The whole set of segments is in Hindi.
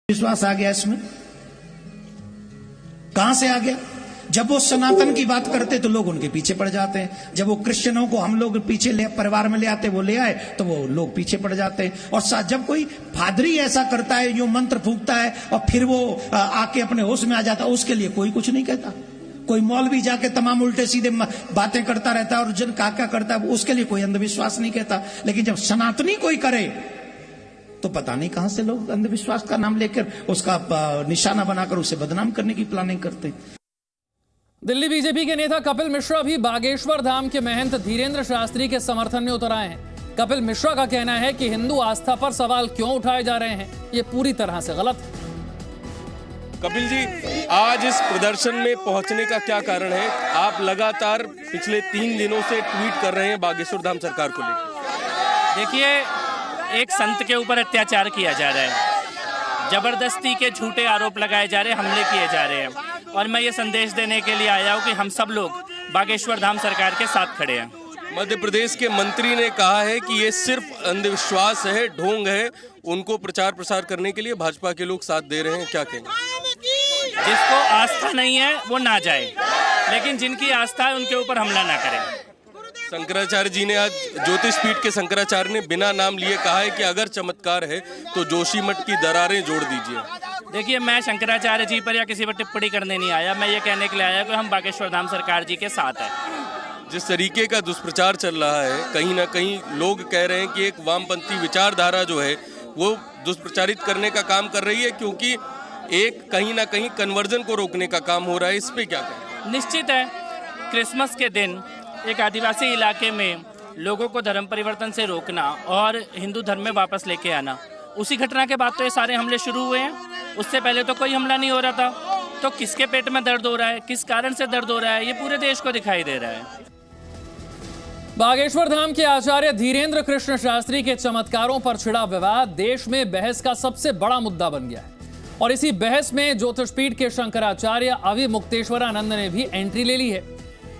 विश्वास आ गया इसमें? कहां से आ गया? जब वो सनातन की बात करते तो लोग उनके पीछे पड़ जाते हैं। जब वो क्रिश्चियनों को हम लोग पीछे ले परिवार में ले आते, वो ले आए तो वो लोग पीछे पड़ जाते हैं। और जब कोई फादरी ऐसा करता है, जो मंत्र फूंकता है और फिर वो आके अपने होश में आ जाता है, उसके लिए कोई कुछ नहीं कहता। कोई मौलवी जाके तमाम उल्टे सीधे बातें करता रहता है और जिन क्या करता है, उसके लिए कोई अंधविश्वास नहीं कहता। लेकिन जब सनातनी कोई करे तो पता नहीं कहां से लोग अंधविश्वास का नाम लेकर उसका निशाना बनाकर उसे बदनाम करने की प्लानिंग करते हैं। दिल्ली बीजेपी के नेता कपिल मिश्रा भी बागेश्वर धाम के महंत धीरेन्द्र शास्त्री के समर्थन में उतर आए हैं। कपिल मिश्रा का कहना है कि हिंदू आस्था पर सवाल क्यों उठाए जा रहे हैं, ये पूरी तरह से गलत है। कपिल जी, आज इस प्रदर्शन में पहुंचने का क्या कारण है? आप लगातार पिछले 3 दिनों से ट्वीट कर रहे हैं बागेश्वर धाम सरकार को लेकर। देखिए, एक संत के ऊपर अत्याचार किया जा रहा है, जबरदस्ती के झूठे आरोप लगाए जा रहे हैं, हमले किए जा रहे हैं। और मैं ये संदेश देने के लिए आया हूँ कि हम सब लोग बागेश्वर धाम सरकार के साथ खड़े हैं। मध्य प्रदेश के मंत्री ने कहा है कि ये सिर्फ अंधविश्वास है, ढोंग है, उनको प्रचार प्रसार करने के लिए भाजपा के लोग साथ दे रहे हैं। क्या कहेंगे? जिसको आस्था नहीं है वो ना जाए, लेकिन जिनकी आस्था है उनके ऊपर हमला ना करें। शंकराचार्य जी ने आज ज्योतिष पीठ के शंकराचार्य ने बिना नाम लिए कहा है कि अगर चमत्कार है तो जोशीमठ की दरारें जोड़ दीजिए। देखिए, मैं शंकराचार्य जी पर या किसी पर टिप्पणी करने नहीं आया। मैं ये कहने के लिए आया कि हम बागेश्वर धाम सरकार जी के साथ हैं। जिस तरीके का दुष्प्रचार चल रहा है, कहीं ना कहीं लोग कह रहे हैं कि एक वामपंथी विचारधारा जो है वो दुष्प्रचारित करने का काम कर रही है, क्योंकि एक कहीं ना कहीं कन्वर्जन को रोकने का काम हो रहा है। इस पे क्या कहें? निश्चित है, क्रिसमस के दिन एक आदिवासी इलाके में लोगों को धर्म परिवर्तन से रोकना और हिंदू धर्म में वापस लेके आना, उसी घटना के बाद तो ये सारे हमले शुरू हुए हैं। उससे पहले तो कोई हमला नहीं हो रहा था। तो किसके पेट में दर्द हो रहा है, किस कारण से दर्द हो रहा है, ये पूरे देश को दिखाई दे रहा है। बागेश्वर धाम के आचार्य धीरेन्द्र कृष्ण शास्त्री के चमत्कारों पर छिड़ा विवाद देश में बहस का सबसे बड़ा मुद्दा बन गया है। और इसी बहस में ज्योतिषपीठ के शंकराचार्य अभिमुक्तेश्वरानंद ने भी एंट्री ले ली है।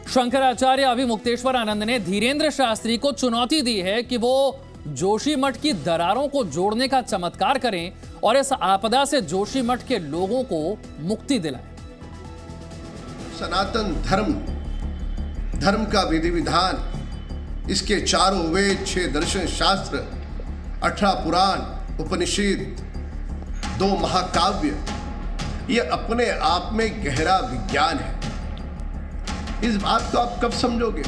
शंकराचार्य अभिमुक्तेश्वरानंद ने धीरेन्द्र शास्त्री को चुनौती दी है कि वो जोशीमठ की दरारों को जोड़ने का चमत्कार करें और इस आपदा से जोशीमठ के लोगों को मुक्ति दिलाएं। सनातन धर्म का विधि विधान, इसके चारों वेद, 6 दर्शन शास्त्र, 18 पुराण, उपनिषद, 2 महाकाव्य, ये अपने आप में गहरा विज्ञान है। इस बात को आप कब समझोगे?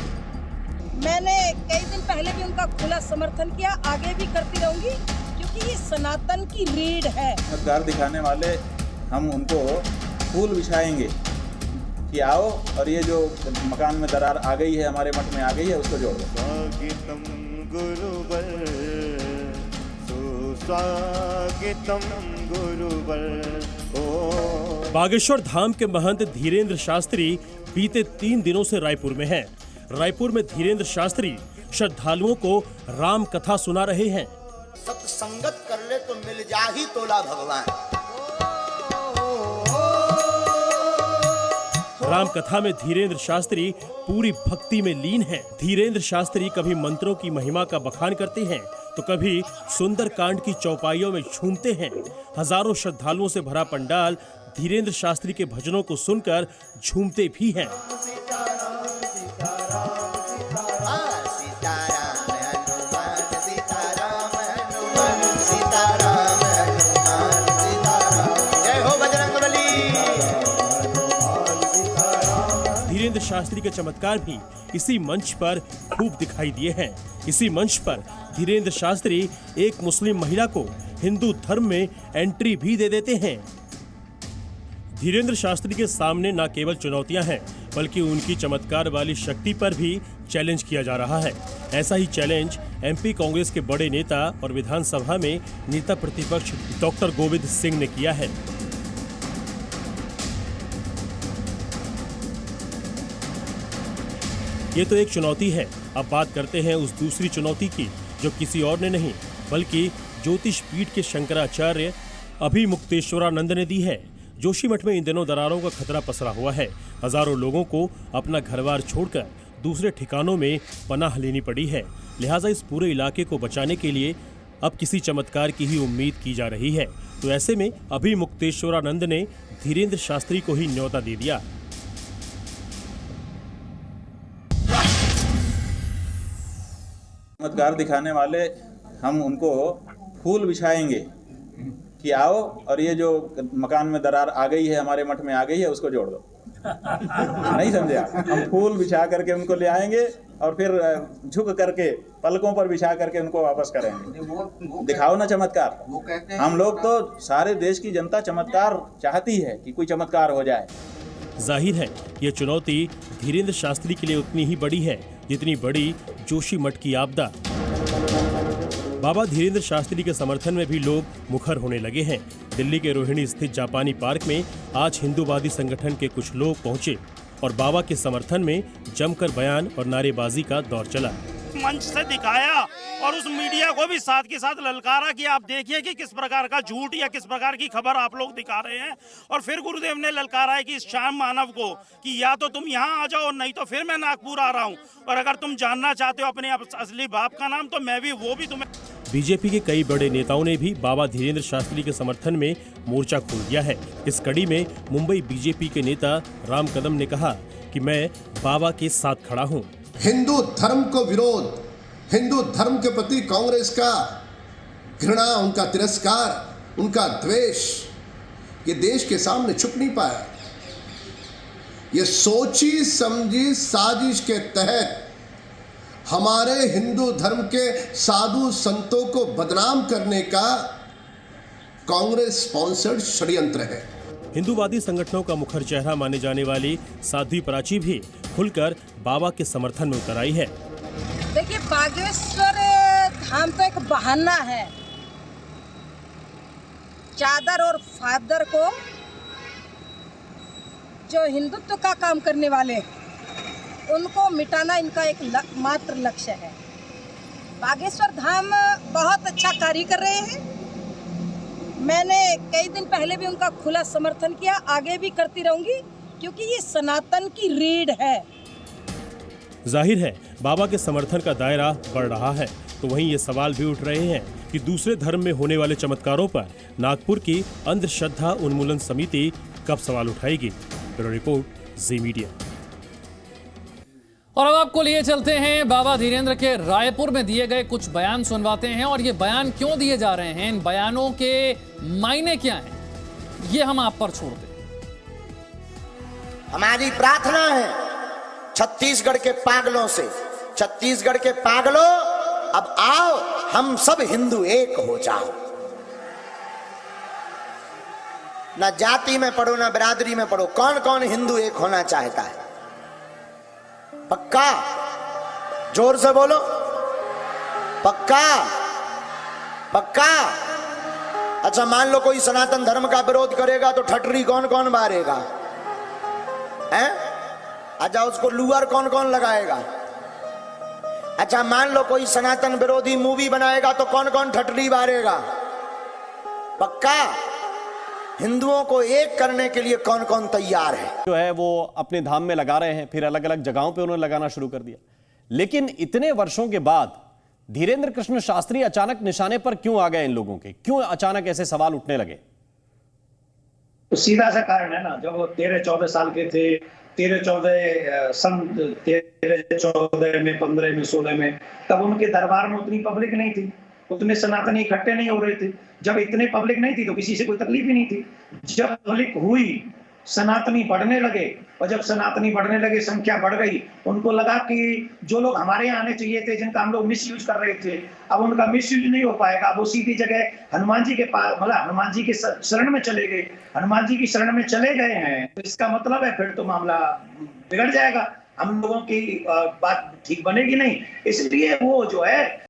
मैंने कई दिन पहले भी उनका खुला समर्थन किया, आगे भी करती रहूंगी, क्योंकि ये सनातन की रीढ़ है। चमत्कार दिखाने वाले हम उनको फूल बिछाएंगे कि आओ और ये जो मकान में दरार आ गई है, हमारे मठ में आ गई है, उसको जोड़ दो। बागेश्वर धाम के महंत धीरेन्द्र शास्त्री बीते 3 दिनों से रायपुर में हैं। रायपुर में धीरेन्द्र शास्त्री श्रद्धालुओं को राम कथा सुना रहे हैं। सत्संगत कर ले तो मिल जा ही तोला भगवान। राम कथा में धीरेन्द्र शास्त्री पूरी भक्ति में लीन हैं। धीरेन्द्र शास्त्री कभी मंत्रों की महिमा का बखान करते हैं तो कभी सुंदर कांड की चौपाइयों में झूमते हैं। हजारों श्रद्धालुओं से भरा पंडाल धीरेन्द्र शास्त्री के भजनों को सुनकर झूमते भी हैं। धीरेन्द्र शास्त्री के चमत्कार भी इसी मंच पर खूब दिखाई दिए हैं। इसी मंच पर धीरेन्द्र शास्त्री एक मुस्लिम महिला को हिंदू धर्म में एंट्री भी दे देते हैं। धीरेन्द्र शास्त्री के सामने न केवल चुनौतियां हैं, बल्कि उनकी चमत्कार वाली शक्ति पर भी चैलेंज किया जा रहा है। ऐसा ही चैलेंज एमपी कांग्रेस के बड़े नेता और विधानसभा में नेता प्रतिपक्ष डॉक्टर गोविंद सिंह ने किया है। ये तो एक चुनौती है। अब बात करते हैं उस दूसरी चुनौती की, जो किसी और ने नहीं बल्कि ज्योतिष पीठ के शंकराचार्य अभिमुक्तेश्वरानंद ने दी है। जोशीमठ में इन दिनों दरारों का खतरा पसरा हुआ है। हजारों लोगों को अपना घरबार छोड़कर दूसरे ठिकानों में पनाह लेनी पड़ी है। लिहाजा इस पूरे इलाके को बचाने के लिए अब किसी चमत्कार की ही उम्मीद की जा रही है। तो ऐसे में अभी मुक्तेश्वरानंद ने धीरेन्द्र शास्त्री को ही न्योता दे दिया। चमत्कार दिखाने वाले हम उनको फूल बिछाएंगे कि आओ और ये जो मकान में दरार आ गई है, हमारे मठ में आ गई है, उसको जोड़ दो। नहीं समझे आप? हम फूल बिछा करके उनको ले आएंगे और फिर झुक करके पलकों पर बिछा करके उनको वापस करेंगे। दिखाओ ना चमत्कार। हम लोग तो सारे देश की जनता चमत्कार चाहती है कि कोई चमत्कार हो जाए। जाहिर है ये चुनौती धीरेन्द्र शास्त्री के लिए उतनी ही बड़ी है जितनी बड़ी जोशी मठ की आपदा। बाबा धीरेन्द्र शास्त्री के समर्थन में भी लोग मुखर होने लगे हैं। दिल्ली के रोहिणी स्थित जापानी पार्क में आज हिंदूवादी संगठन के कुछ लोग पहुंचे और बाबा के समर्थन में जमकर बयान और नारेबाजी का दौर चला। मंच से दिखाया और उस मीडिया को भी साथ के साथ ललकारा कि आप देखिए कि किस प्रकार का झूठ या किस प्रकार की खबर आप लोग दिखा रहे हैं। और फिर गुरुदेव ने ललकारा है कि इस श्याम मानव को कि या तो तुम यहाँ आ जाओ, नहीं तो फिर मैं नागपुर आ रहा हूँ, और अगर तुम जानना चाहते हो अपने असली बाप का नाम तो मैं भी वो भी तुम्हें। बीजेपी के कई बड़े नेताओं ने भी बाबा धीरेन्द्र शास्त्री के समर्थन में मोर्चा खोल दिया है। इस कड़ी में मुंबई बीजेपी के नेता राम कदम ने कहा कि मैं बाबा के साथ खड़ा हूँ। हिंदू धर्म को विरोध, हिंदू धर्म के प्रति कांग्रेस का घृणा, उनका तिरस्कार, उनका द्वेष, ये देश के सामने छुप नहीं पाया। ये सोची समझी साजिश के तहत हमारे हिंदू धर्म के साधु संतों को बदनाम करने का कांग्रेस स्पॉन्सर्ड षड्यंत्र है। हिंदूवादी संगठनों का मुखर चेहरा माने जाने वाली साध्वी प्राची भी खुलकर बाबा के समर्थन में उतर आई है। देखिए, बागेश्वर धाम तो एक बहाना है। चादर और फादर को जो हिंदुत्व का काम करने वाले उनको मिटाना इनका एक मात्र लक्ष्य है। बागेश्वर धाम बहुत अच्छा कार्य कर रहे हैं। मैंने कई दिन पहले भी उनका खुला समर्थन किया, आगे भी करती रहूंगी, क्योंकि ये सनातन की रीढ़ है। जाहिर है बाबा के समर्थन का दायरा बढ़ रहा है, तो वहीं ये सवाल भी उठ रहे हैं कि दूसरे धर्म में होने वाले चमत्कारों पर नागपुर की अंधश्रद्धा उन्मूलन समिति कब सवाल उठाएगी। ब्यूरो रिपोर्ट, जी मीडिया। और अब आपको लिए चलते हैं बाबा धीरेन्द्र के रायपुर में दिए गए कुछ बयान सुनवाते हैं, और ये बयान क्यों दिए जा रहे हैं, इन बयानों के मायने क्या हैं, ये हम आप पर छोड़ दें। हमारी प्रार्थना है छत्तीसगढ़ के पागलों से, छत्तीसगढ़ के पागलों, अब आओ हम सब हिंदू एक हो जाओ। ना जाति में पढ़ो ना बिरादरी में पढ़ो, कौन कौन हिंदू एक होना चाहता है? पक्का? जोर से बोलो, पक्का? पक्का? अच्छा, मान लो कोई सनातन धर्म का विरोध करेगा तो ठटरी कौन कौन बारेगा? हैं? अच्छा, उसको लुअर कौन कौन लगाएगा? अच्छा, मान लो कोई सनातन विरोधी मूवी बनाएगा तो कौन कौन ठटरी बारेगा? पक्का? हिंदुओं को एक करने के लिए कौन कौन तैयार है? जो है वो अपने धाम में लगा रहे हैं, फिर अलग अलग जगहों पे उन्होंने लगाना शुरू कर दिया। लेकिन इतने वर्षों के बाद धीरेन्द्र कृष्ण शास्त्री अचानक निशाने पर क्यों आ गए? इन लोगों के क्यों अचानक ऐसे सवाल उठने लगे? तो सीधा सा कारण है ना, जब वो 13-14 साल के थे, 13-14 सन 13-14 में, 15 में, 16 में, तब उनके दरबार में उतनी पब्लिक नहीं थी, उतने सनातनी इकट्ठे नहीं हो रहे थे। जब इतने पब्लिक नहीं थी तो किसी से कोई तकलीफ ही नहीं थी। जब पब्लिक हुई, सनातनी बढ़ने लगे, और जब सनातनी बढ़ने लगे, संख्या बढ़ गई, उनको लगा कि जो लोग हमारे यहाँ आने चाहिए थे, जिनका हम लोग मिसयूज कर रहे थे, अब उनका मिसयूज नहीं हो पाएगा। अब वो सीधी जगह हनुमान जी के पास, मतलब हनुमान जी के शरण में चले गए। हनुमान जी की शरण में चले गए हैं तो इसका मतलब है फिर तो मामला बिगड़ जाएगा, हम लोगों की बात ठीक बनेगी नहीं। इसलिए वो जो है